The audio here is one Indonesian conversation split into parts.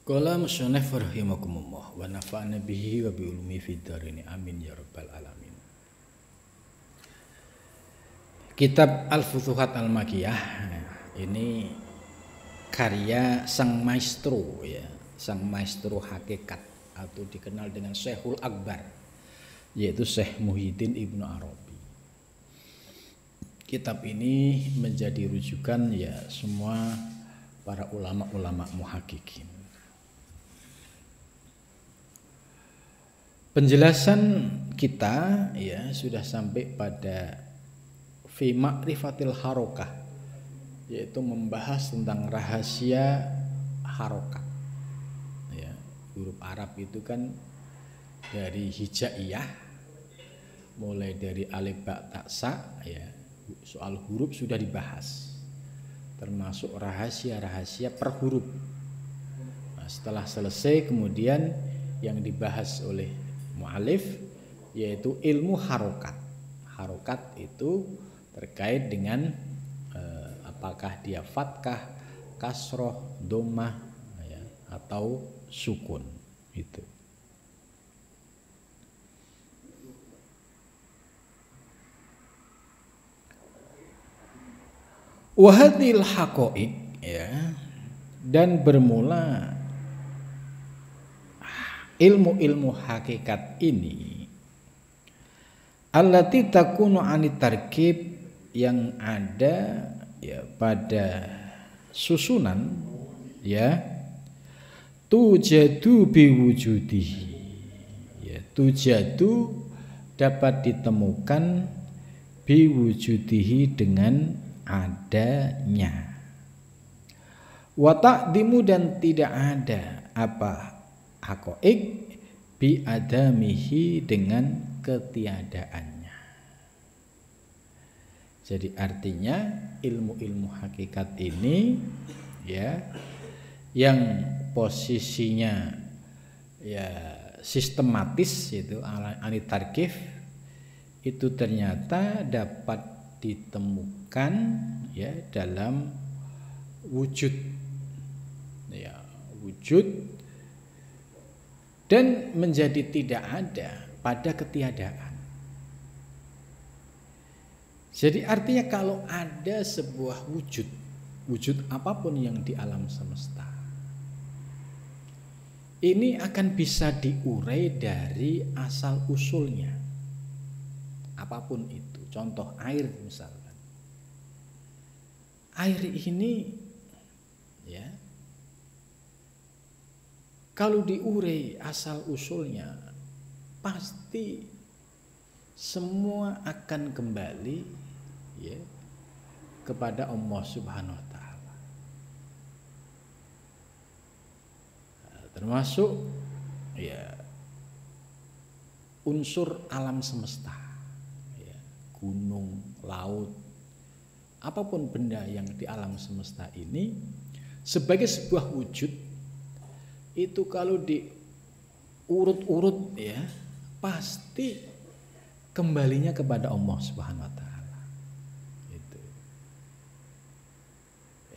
Qala musannif rahimakumullah wa nafa'ana bihi wa bi ulumi fid dharain amin ya rabbal alamin. Kitab Al-Futuhat Al-Makkiyah ini karya sang maestro ya, sang maestro hakikat atau dikenal dengan Syekhul Akbar, yaitu Syekh Muhyiddin Ibnu Arabi. Kitab ini menjadi rujukan ya semua para ulama-ulama muhakkikin. Penjelasan kita ya sudah sampai pada fi ma'rifatil harokah, yaitu membahas tentang rahasia harokat. Ya, huruf Arab itu kan dari hijaiyah, mulai dari alif ba ta sa ya, soal huruf sudah dibahas, termasuk rahasia-rahasia per huruf. Nah, setelah selesai kemudian yang dibahas oleh mu'alif yaitu ilmu harokat. Harokat itu terkait dengan apakah dia fathah, kasroh, dhammah ya, atau sukun itu. Wahadil haqaiq ya, dan bermula ilmu-ilmu hakikat ini allati takunu anit tarkib, yang ada ya pada susunan ya, tujadu biwujudihi ya, tujadu dapat ditemukan biwujudihi dengan adanya, wa taqdimu dan tidak ada apa haqaiq bi adamihi dengan ketiadaannya. Jadi artinya ilmu-ilmu hakikat ini ya, yang posisinya ya sistematis itu anitarkif, itu ternyata dapat ditemukan ya dalam wujud ya, wujud, dan menjadi tidak ada pada ketiadaan. Jadi artinya kalau ada sebuah wujud, wujud apapun yang di alam semesta, ini akan bisa diurai dari asal usulnya, apapun itu. Contoh air misalkan, air ini ya, kalau diurai asal usulnya, pasti semua akan kembali ya kepada Allah Subhanahu wa taala. Termasuk ya unsur alam semesta ya, gunung, laut, apapun benda yang di alam semesta ini sebagai sebuah wujud itu kalau diurut-urut ya, pasti kembalinya kepada Allah Subhanahu wa taala. Itu.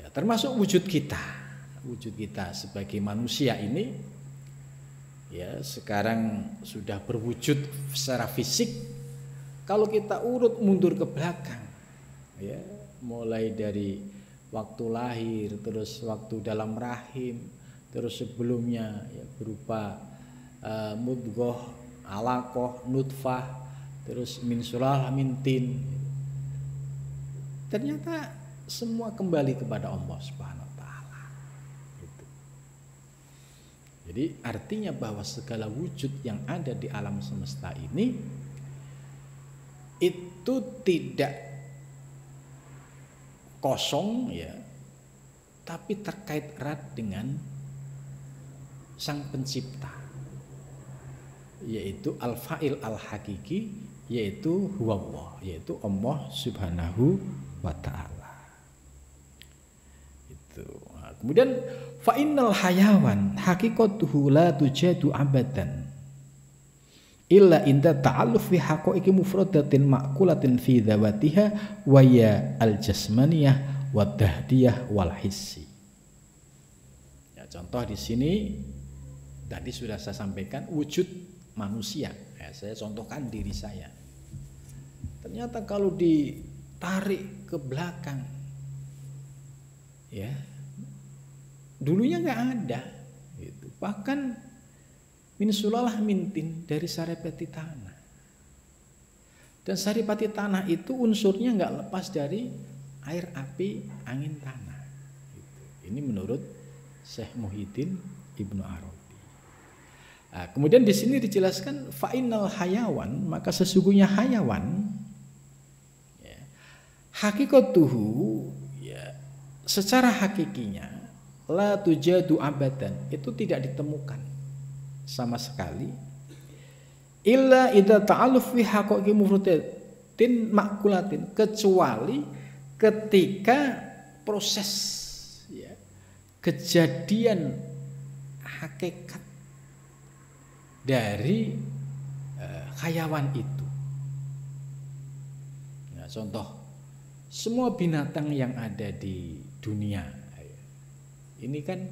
Ya, termasuk wujud kita. Wujud kita sebagai manusia ini ya sekarang sudah berwujud secara fisik. Kalau kita urut mundur ke belakang ya, mulai dari waktu lahir, terus waktu dalam rahim, terus sebelumnya ya, berupa mudghah, alaqah, nutfah, terus min sullah, min tin. Ternyata semua kembali kepada Allah Subhanahu wa taala. Gitu. Jadi artinya bahwa segala wujud yang ada di alam semesta ini itu tidak kosong ya, tapi terkait erat dengan Sang Pencipta, yaitu al-fa'il al-hakiki, yaitu huwallah, yaitu Allah Subhanahu wa ta'ala. Itu. Nah, kemudian fa innal hayawan haqiqatuhu la tujadu abadan illa inda ta'alluf fi haqaiqi mufradatin ma'kulatin fi dzawatiha wa ya al-jasmaniyah wa dahdiyah wal hissi. contoh di sini tadi sudah saya sampaikan wujud manusia. Saya contohkan diri saya. Ternyata kalau ditarik ke belakang, ya dulunya nggak ada. Gitu. Bahkan min sulalah mintin dari saripati tanah. Dan saripati tanah itu unsurnya nggak lepas dari air, api, angin, tanah. Gitu. Ini menurut Syekh Muhyiddin Ibnu Arabi. Nah, kemudian di sini dijelaskan fa'innal hayawan, maka sesungguhnya hayawan ya, hakikatuhu ya, secara hakikinya la tujadu abadan, itu tidak ditemukan sama sekali illa idza ta'aluf fi haqaiqi mufradatin makulatin, kecuali ketika proses ya, kejadian hakikat dari hayawan itu. Nah, contoh semua binatang yang ada di dunia ini kan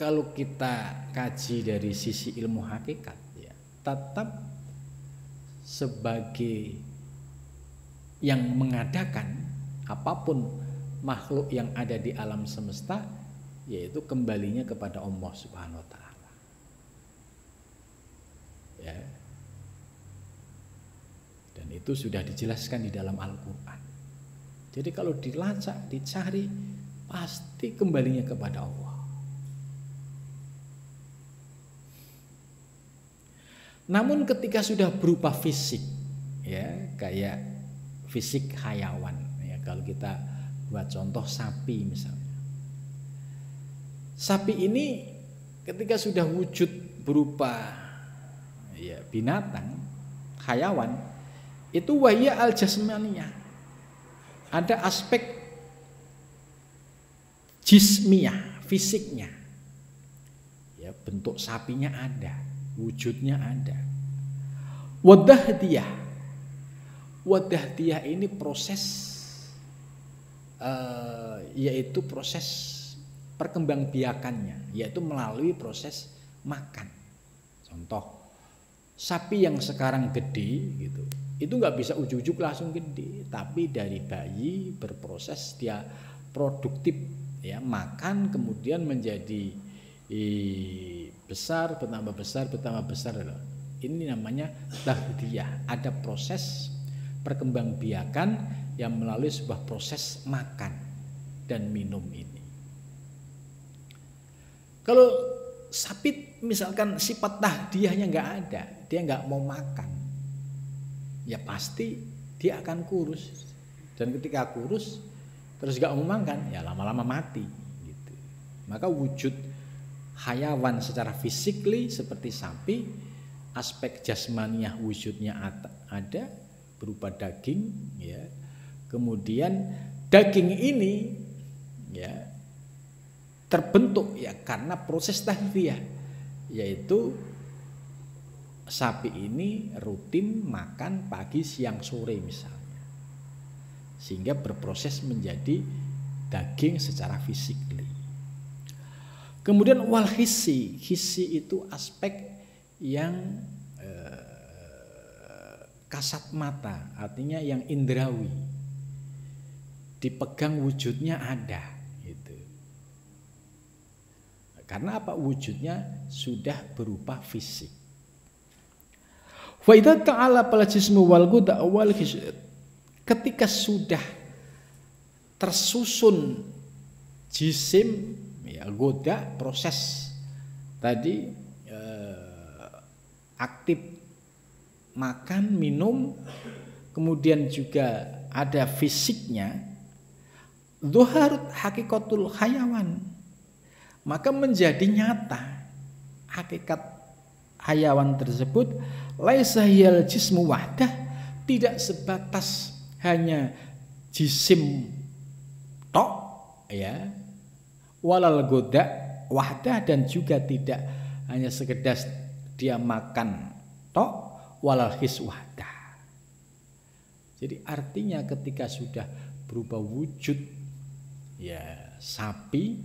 kalau kita kaji dari sisi ilmu hakikat ya, tetap sebagai yang mengadakan apapun makhluk yang ada di alam semesta, yaitu kembalinya kepada Allah Subhanahu wa taala. Ya. Dan itu sudah dijelaskan di dalam Al-Qur'an. Jadi kalau dilacak, dicari, pasti kembalinya kepada Allah. Namun ketika sudah berupa fisik, ya, kayak fisik hayawan, ya, kalau kita buat contoh sapi misalnya. Sapi ini ketika sudah wujud berupa ya, binatang, hayawan, itu wahya al-jasmaniyah. Ada aspek jismiyah, fisiknya. Ya, bentuk sapinya ada, wujudnya ada. Wadahdiyah. Wadahdiyah ini proses yaitu proses perkembangbiakannya, yaitu melalui proses makan. Contoh, sapi yang sekarang gede gitu, itu nggak bisa ujuk-ujuk langsung gede, tapi dari bayi berproses dia produktif, ya, makan kemudian menjadi besar, bertambah besar, bertambah besar. Ini namanya tahdiyah. Ada proses perkembangbiakan yang melalui sebuah proses makan dan minum ini. Kalau sapi misalkan sifat tahdiyahnya nggak ada, dia nggak mau makan, ya pasti dia akan kurus. Dan ketika kurus terus nggak mau makan, ya lama-lama mati. Gitu. Maka wujud hayawan secara fisikly seperti sapi, aspek jasmaniah wujudnya ada berupa daging, ya. Kemudian daging ini, ya, terbentuk ya karena proses tahdiyah, yaitu sapi ini rutin makan pagi, siang, sore misalnya, sehingga berproses menjadi daging secara fisikly. Kemudian wal hissi, hissi itu aspek yang kasat mata, artinya yang indrawi, dipegang wujudnya ada. Karena apa? Wujudnya sudah berupa fisik. Wa idza ta'ala pal jismu wal quda wal hisab. Ketika sudah tersusun jisim, ya, goda, proses tadi aktif makan, minum, kemudian juga ada fisiknya, dhuharat hakikatul hayawan, maka menjadi nyata hakikat hayawan tersebut. Laisa hiyal jismu wahdah, tidak sebatas hanya jisim tok, ya, walal goda wahdah, dan juga tidak hanya sekedar dia makan tok, walal his wahdah. Jadi artinya ketika sudah berubah wujud ya sapi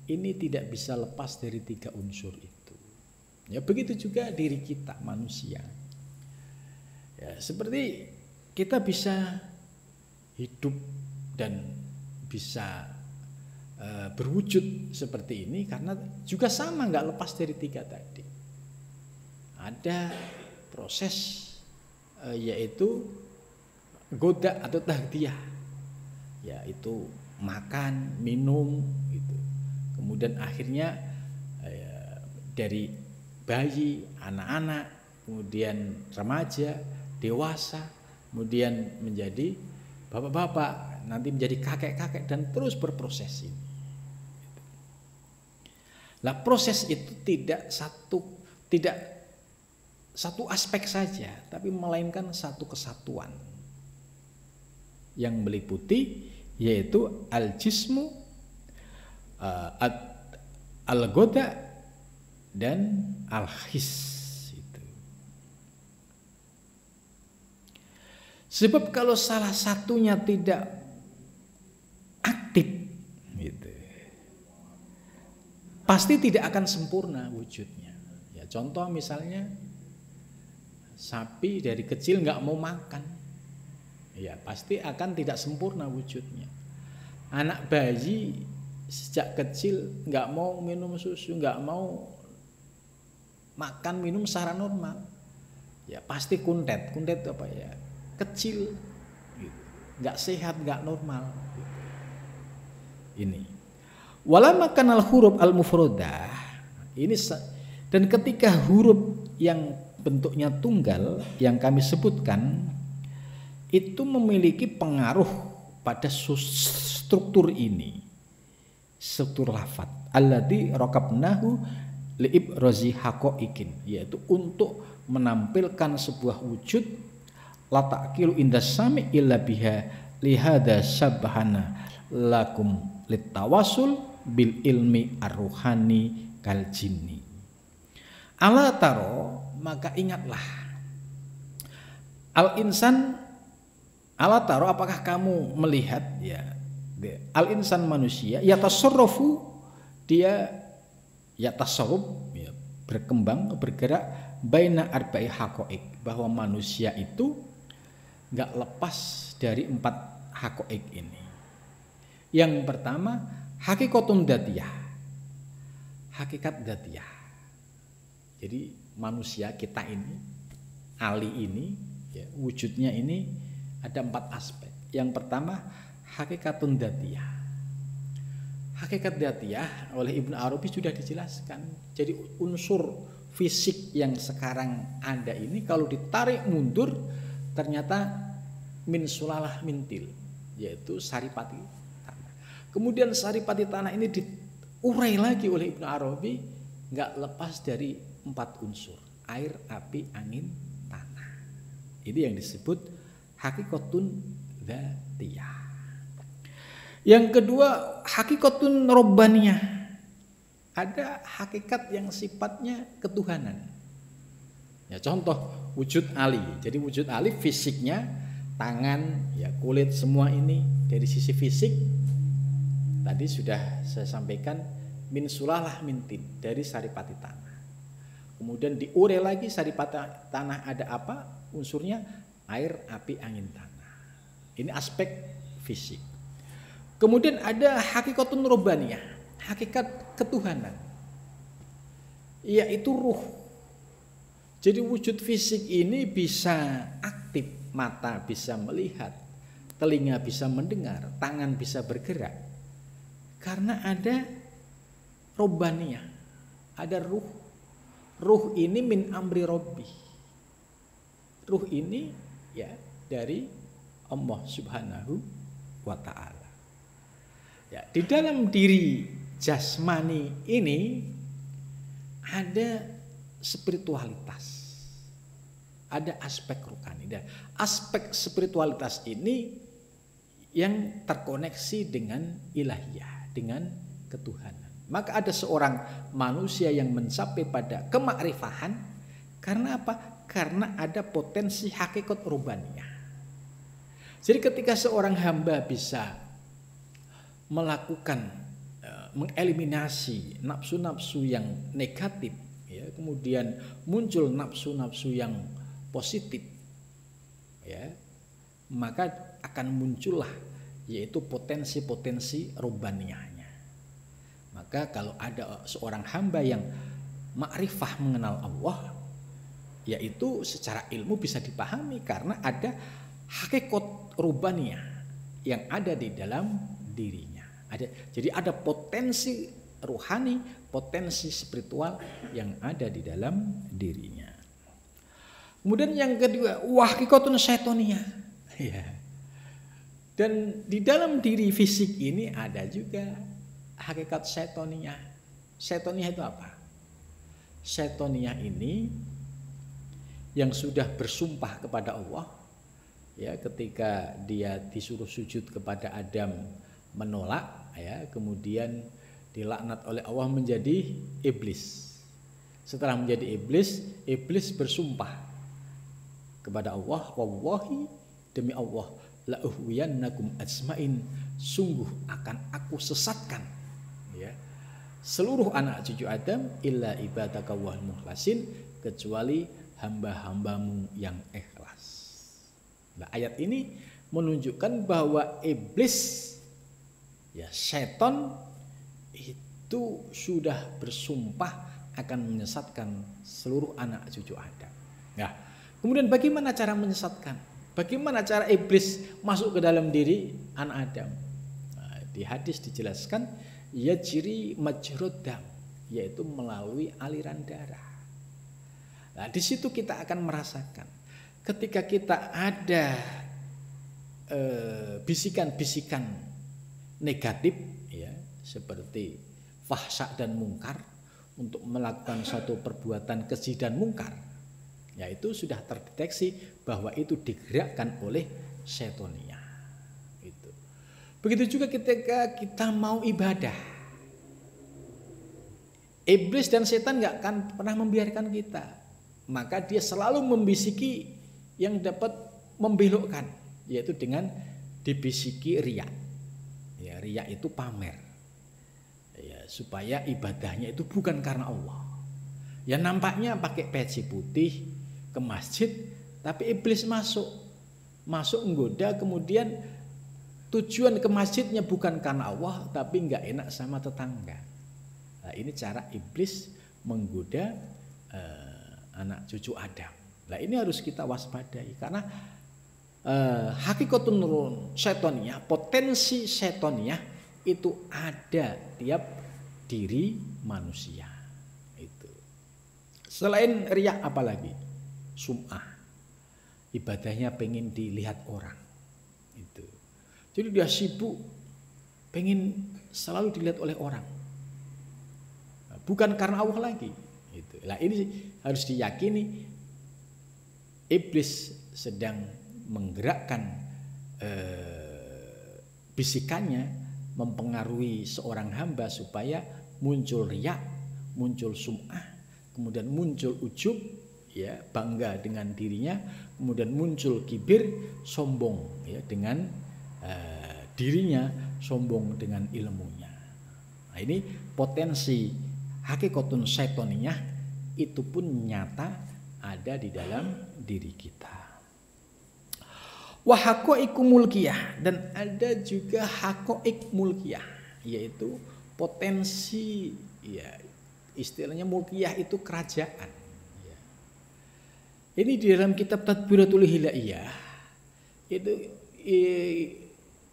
ini tidak bisa lepas dari 3 unsur itu. Ya begitu juga diri kita manusia. Ya, seperti kita bisa hidup dan bisa berwujud seperti ini karena juga sama, nggak lepas dari 3 tadi. Ada proses yaitu goda atau tahdiyah, yaitu makan, minum, gitu. Kemudian akhirnya dari bayi, anak-anak, kemudian remaja, dewasa, kemudian menjadi bapak-bapak, nanti menjadi kakek-kakek dan terus berproses ini. Nah, proses itu tidak satu aspek saja, tapi melainkan satu kesatuan yang meliputi yaitu al-jismu, al-goda dan al-his. Sebab kalau salah satunya tidak aktif, gitu, pasti tidak akan sempurna wujudnya. Ya, contoh misalnya sapi dari kecil nggak mau makan, ya pasti akan tidak sempurna wujudnya. Anak bayi sejak kecil nggak mau minum susu, nggak mau makan minum secara normal, ya pasti kuntet apa ya, kecil, gitu. Nggak sehat, nggak normal. Gitu. Ini. Walamma kanal huruf al-mufrodah ini, dan ketika huruf yang bentuknya tunggal yang kami sebutkan itu memiliki pengaruh pada struktur ini, struktur lafadz alladzi raqabnahu liibrazi haqaiqin, yaitu untuk menampilkan sebuah wujud la taqilu indas sami illa biha lihada sabhana lakum litawasul bil ilmi ar-ruhani kal jinni. Ala taro, maka ingatlah, al insan, ala taro, apakah kamu melihat, ya, al insan manusia yatasarrafu, dia yatasarruf, ya, berkembang, bergerak baina arba'i haqaiq, bahwa manusia itu enggak lepas dari 4 haqaiq ini. Yang pertama hakikatun dzatiyah, hakikat dzatiyah. Jadi manusia kita ini, Ali ini, ya, wujudnya ini ada 4 aspek. Yang pertama hakikatun dzatiyah. Hakikat dzatiyah oleh Ibnu Arabi sudah dijelaskan. Jadi unsur fisik yang sekarang ada ini kalau ditarik mundur ternyata min sulalah mintil, yaitu saripati tanah. Kemudian saripati tanah ini diurai lagi oleh Ibnu Arabi, nggak lepas dari 4 unsur, air, api, angin, tanah. Ini yang disebut hakikatun dzatiyah. Yang kedua hakikatun robbaniyah, ada hakikat yang sifatnya ketuhanan. Ya, contoh wujud Ali. Jadi wujud Ali fisiknya tangan, ya, kulit, semua ini dari sisi fisik tadi sudah saya sampaikan min sulalah mintin, dari saripati tanah. Kemudian diurai lagi saripati tanah ada apa unsurnya, air, api, angin, tanah. Ini aspek fisik. Kemudian ada hakikatun robbaniyah, hakikat ketuhanan, yaitu ruh. Jadi wujud fisik ini bisa aktif, mata bisa melihat, telinga bisa mendengar, tangan bisa bergerak, karena ada robbaniyah, ada ruh. Ruh ini min amri Rabbi. Ruh ini, ya, dari Allah Subhanahu wa ta'ala. Ya, di dalam diri jasmani ini ada spiritualitas, ada aspek rohani. Dan aspek spiritualitas ini yang terkoneksi dengan ilahiyah, dengan ketuhanan. Maka ada seorang manusia yang mencapai pada kemakrifahan karena apa? Karena ada potensi hakikat rubaniyah. Jadi ketika seorang hamba bisa melakukan mengeliminasi nafsu-nafsu yang negatif, ya, kemudian muncul nafsu-nafsu yang positif, ya, maka akan muncullah yaitu potensi-potensi rubaniyahnya. Maka kalau ada seorang hamba yang ma'rifah mengenal Allah, yaitu secara ilmu bisa dipahami karena ada hakikat rubaniyah yang ada di dalam dirinya. Jadi ada potensi ruhani, potensi spiritual yang ada di dalam dirinya. Kemudian yang kedua, hakikatun syaitoniyah. Ya. Dan di dalam diri fisik ini ada juga hakikat syaitoniyah. Syaitoniyah itu apa? Syaitoniyah ini yang sudah bersumpah kepada Allah, ya, ketika dia disuruh sujud kepada Adam menolak, ya, kemudian dilaknat oleh Allah menjadi iblis. Setelah menjadi iblis, iblis bersumpah kepada Allah, wallahi, demi Allah, la uhwiyannakum ajmain, sungguh akan aku sesatkan, ya, seluruh anak cucu Adam illa ibadaka wal mukhlasin, kecuali hamba-hambamu yang ikhlas. Nah, ayat ini menunjukkan bahwa iblis, ya, setan itu sudah bersumpah akan menyesatkan seluruh anak cucu Adam. Nah, kemudian bagaimana cara menyesatkan? Bagaimana cara iblis masuk ke dalam diri anak Adam? Nah, di hadis dijelaskan yajri majrud dam, yaitu melalui aliran darah. Nah, di situ kita akan merasakan ketika kita ada bisikan-bisikan negatif, ya, seperti fahsya dan mungkar, untuk melakukan suatu perbuatan keji dan mungkar, yaitu sudah terdeteksi bahwa itu digerakkan oleh syaitoniyah. Itu. Begitu juga ketika kita mau ibadah, iblis dan setan nggak akan pernah membiarkan kita, maka dia selalu membisiki yang dapat membelokkan, yaitu dengan dibisiki riya. Ya, riya itu pamer, ya, supaya ibadahnya itu bukan karena Allah. Ya, nampaknya pakai peci putih ke masjid, tapi iblis masuk menggoda, kemudian tujuan ke masjidnya bukan karena Allah, tapi nggak enak sama tetangga. Nah, ini cara iblis menggoda anak cucu Adam. Nah, ini harus kita waspadai karena hakikatun syaitoniyah, potensi syaitoniyah itu ada tiap diri manusia. Itu. Selain riya apalagi? Sum'ah. Ibadahnya pengen dilihat orang. Itu. Jadi dia sibuk pengen selalu dilihat oleh orang. Bukan karena Allah lagi. Itu. Nah, ini harus diyakini iblis sedang menggerakkan bisikannya mempengaruhi seorang hamba supaya muncul riya, muncul sum'ah, kemudian muncul ujub, ya, bangga dengan dirinya, kemudian muncul kibir, sombong, ya, dengan dirinya, sombong dengan ilmunya. Nah, ini potensi hakikatun syaitoniyah itu pun nyata ada di dalam diri kita. Wa haqaiqu mulkiyah, dan ada juga haqaiq mulkiyah, yaitu potensi, ya, istilahnya mulkiyah itu kerajaan. Ya. Ini di dalam kitab Tadbiratul Hilaiyah itu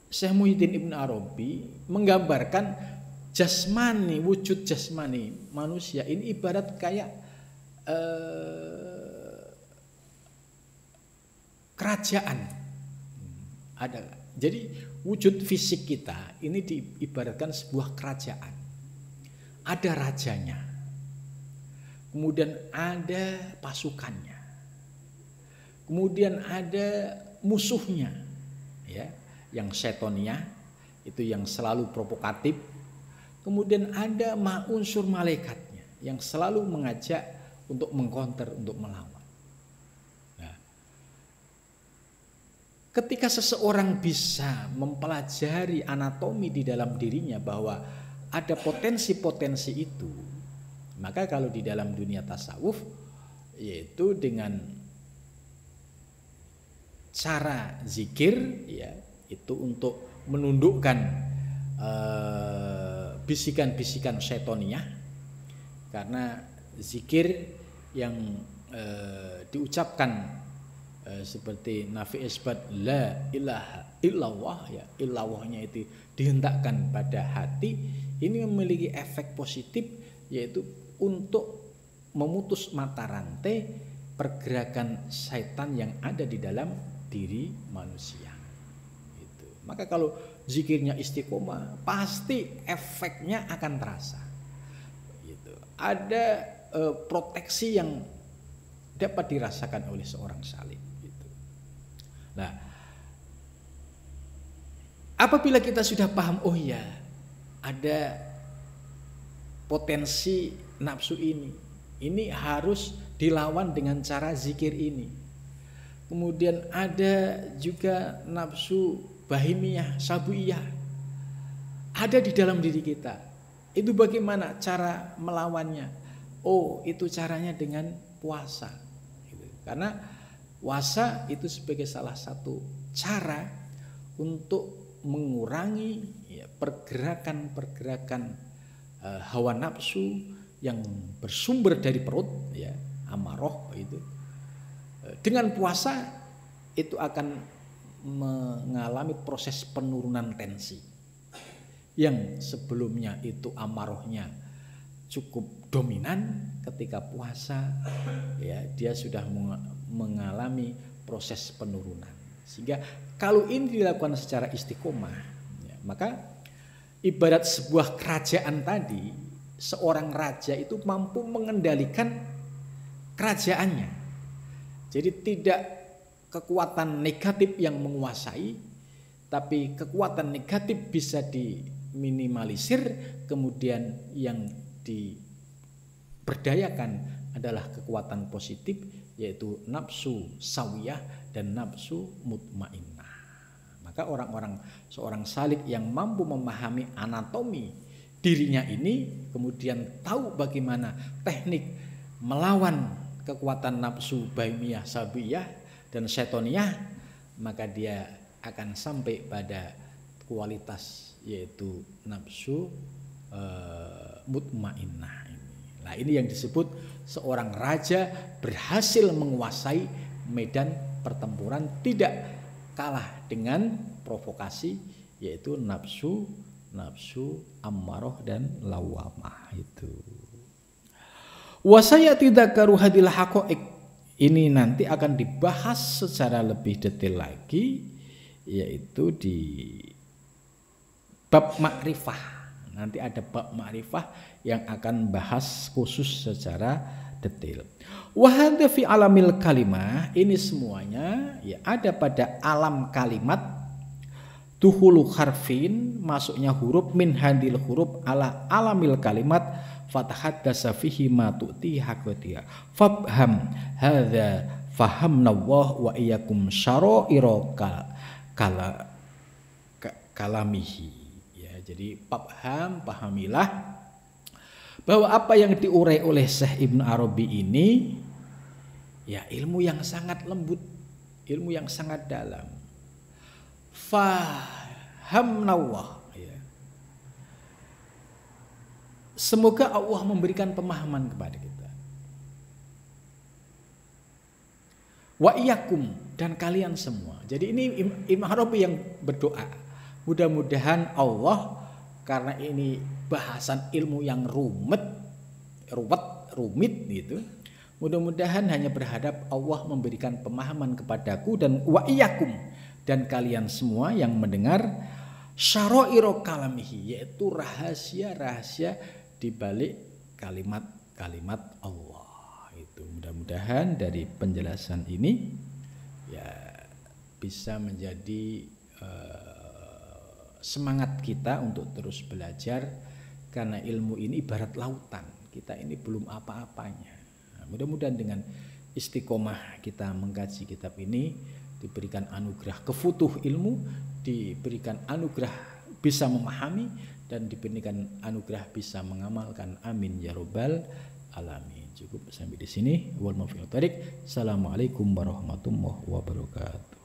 Syekh Muhyiddin Ibn Arabi menggambarkan jasmani, wujud jasmani manusia ini ibarat kayak kerajaan. Ada. Jadi wujud fisik kita ini diibaratkan sebuah kerajaan. Ada rajanya. Kemudian ada pasukannya. Kemudian ada musuhnya, ya, yang syaitoniyah, itu yang selalu provokatif. Kemudian ada unsur malaikatnya yang selalu mengajak untuk mengkonter, untuk melawan. Nah, Ketika seseorang bisa mempelajari anatomi di dalam dirinya bahwa ada potensi-potensi itu, maka kalau di dalam dunia tasawuf, yaitu dengan cara zikir, ya, itu untuk menundukkan bisikan-bisikan syaitoniyah, karena zikir yang diucapkan seperti nafi isbat la ilaha illallah, ya, illallahnya itu dihentakkan pada hati, ini memiliki efek positif, yaitu untuk memutus mata rantai pergerakan syaitan yang ada di dalam diri manusia. Itu. Maka kalau zikirnya istiqomah, pasti efeknya akan terasa. Gitu. Ada proteksi yang dapat dirasakan oleh seorang salih. Gitu. Nah, apabila kita sudah paham, oh ya, ada potensi nafsu ini harus dilawan dengan cara zikir ini. Kemudian ada juga nafsu bahimiyah, sabuiyah, ada di dalam diri kita. Itu bagaimana cara melawannya? Oh, itu caranya dengan puasa. Karena puasa itu sebagai salah satu cara untuk mengurangi, ya, pergerakan-pergerakan hawa nafsu yang bersumber dari perut, ya, amarah itu. Dengan puasa itu akan mengalami proses penurunan tensi. Yang sebelumnya itu amarahnya cukup dominan, ketika puasa, ya, dia sudah mengalami proses penurunan. Sehingga kalau ini dilakukan secara istiqomah, ya, maka ibarat sebuah kerajaan tadi, seorang raja itu mampu mengendalikan kerajaannya. Jadi tidak kekuatan negatif yang menguasai, tapi kekuatan negatif bisa diminimalisir, kemudian yang diberdayakan adalah kekuatan positif, yaitu nafsu sawiyah dan nafsu mutmainnah. Maka seorang salik yang mampu memahami anatomi dirinya ini, kemudian tahu bagaimana teknik melawan kekuatan nafsu bahimiyah, sabiyah dan syaitoniyah, maka dia akan sampai pada kualitas yaitu nafsu mutmainnah ini. Nah, ini yang disebut seorang raja berhasil menguasai medan pertempuran, tidak kalah dengan provokasi, yaitu nafsu ammarah dan lawamah itu. Wasaya tidak karu hadil haqaiq, ini nanti akan dibahas secara lebih detail lagi, yaitu di bab makrifah. Nanti ada bab ma'rifah yang akan bahas khusus secara detail. Wa hadza fi alamil kalimah, ini semuanya ya ada pada alam kalimat. Tuhulu harfin, masuknya huruf, min hadil huruf ala alamil kalimat, fatahaddasa fihi ma tu'ti haqqatiha. Fabham hadza fahamna Allah wa iyyakum syara'ira kalamihi. Jadi pahamilah bahwa apa yang diurai oleh Syekh Ibnu Arabi ini, ya, ilmu yang sangat lembut, ilmu yang sangat dalam. Fahamnallah, ya. Semoga Allah memberikan pemahaman kepada kita. Wa iyyakum, dan kalian semua. Jadi ini Ibnu Arabi yang berdoa. Mudah-mudahan Allah, karena ini bahasan ilmu yang rumit gitu. Mudah-mudahan hanya berharap Allah memberikan pemahaman kepadaku dan wa iyyakum, dan kalian semua yang mendengar, syara'ira kalamihi, yaitu rahasia-rahasia di balik kalimat-kalimat Allah. Itu mudah-mudahan dari penjelasan ini ya bisa menjadi semangat kita untuk terus belajar, karena ilmu ini ibarat lautan, kita ini belum apa-apanya. Nah, mudah-mudahan dengan istiqomah kita mengkaji kitab ini, diberikan anugerah kefutuh ilmu, diberikan anugerah bisa memahami, dan diberikan anugerah bisa mengamalkan. Amin ya rabbal alamin. Cukup sampai di sini. Wal muwaffiq. Assalamualaikum warahmatullahi wabarakatuh.